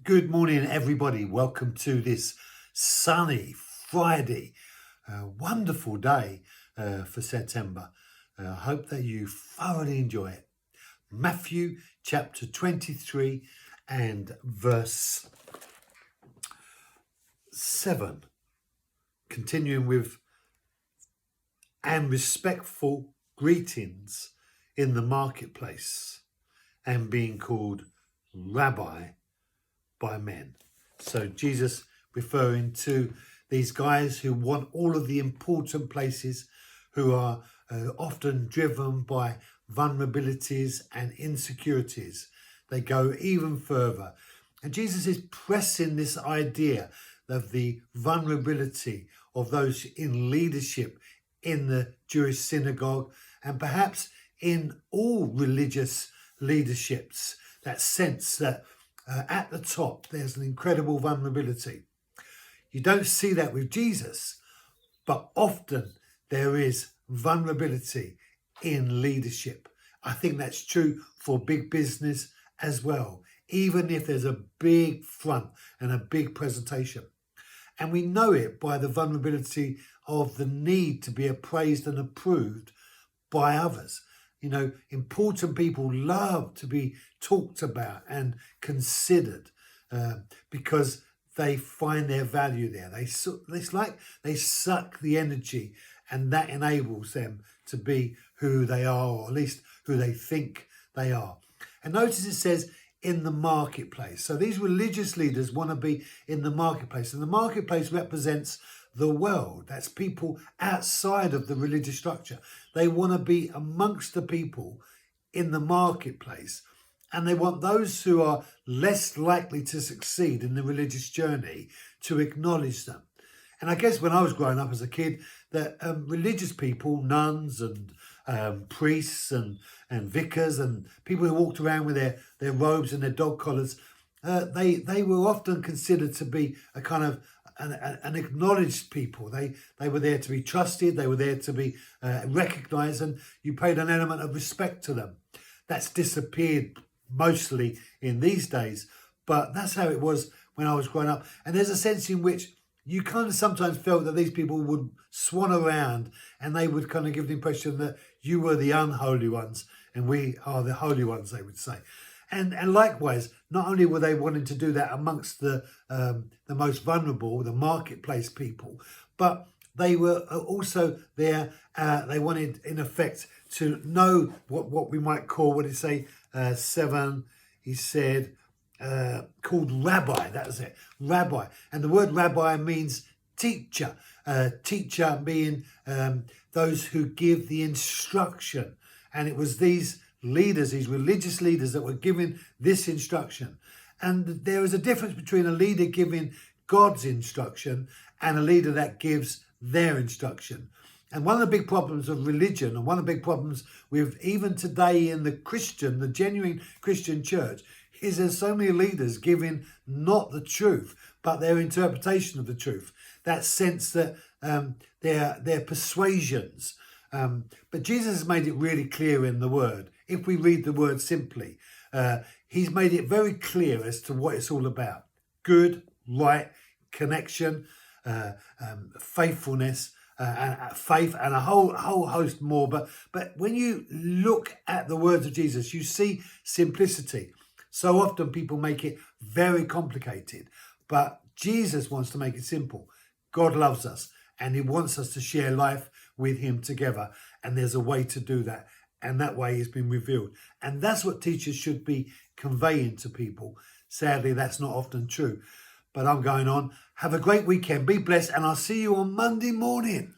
Good morning, everybody. Welcome to this sunny Friday. Wonderful day for September. I hope that you thoroughly enjoy it. Matthew chapter 23 and verse 7. Continuing with, and respectful greetings in the marketplace, and being called Rabbi by men. So Jesus referring to these guys who want all of the important places, who are often driven by vulnerabilities and insecurities. They go even further. And Jesus is pressing this idea of the vulnerability of those in leadership in the Jewish synagogue, and perhaps in all religious leaderships, that sense that at the top, there's an incredible vulnerability. You don't see that with Jesus, but often there is vulnerability in leadership. I think that's true for big business as well, even if there's a big front and a big presentation. And we know it by the vulnerability of the need to be appraised and approved by others. You know, important people love to be talked about and considered because they find their value there. It's like they suck the energy, and that enables them to be who they are, or at least who they think they are. And notice it says in the marketplace. So these religious leaders want to be in the marketplace, and the marketplace represents the world. That's people outside of the religious structure. They want to be amongst the people in the marketplace, and they want those who are less likely to succeed in the religious journey to acknowledge them. And I guess when I was growing up as a kid, that religious people, nuns and priests and vicars and people who walked around with their robes and their dog collars, they were often considered to be a kind of an acknowledged people. They were there to be trusted. They were there to be recognised, and you paid an element of respect to them. That's disappeared mostly in these days, but that's how it was when I was growing up. And there's a sense in which you kind of sometimes felt that these people would swan around, and they would kind of give the impression that you were the unholy ones and we are the holy ones, they would say. And likewise, not only were they wanting to do that amongst the most vulnerable, the marketplace people, but they were also there. They wanted, in effect, to know what we might call, what did he say? 7, he said, called rabbi. That was it, rabbi. And the word rabbi means teacher. Teacher being those who give the instruction. And it was these leaders, these religious leaders, that were giving this instruction. And there is a difference between a leader giving God's instruction and a leader that gives their instruction. And one of the big problems of religion, and one of the big problems with even today in the genuine Christian church, is there's so many leaders giving not the truth, but their interpretation of the truth. That sense that their persuasions. But Jesus has made it really clear in the word. If we read the word simply, he's made it very clear as to what it's all about. Good, right, connection, faithfulness, and faith, and a whole host more. But when you look at the words of Jesus, you see simplicity. So often people make it very complicated, but Jesus wants to make it simple. God loves us, and he wants us to share life with him together. And there's a way to do that. And that way has been revealed. And that's what teachers should be conveying to people. Sadly, that's not often true. But I'm going on. Have a great weekend. Be blessed. And I'll see you on Monday morning.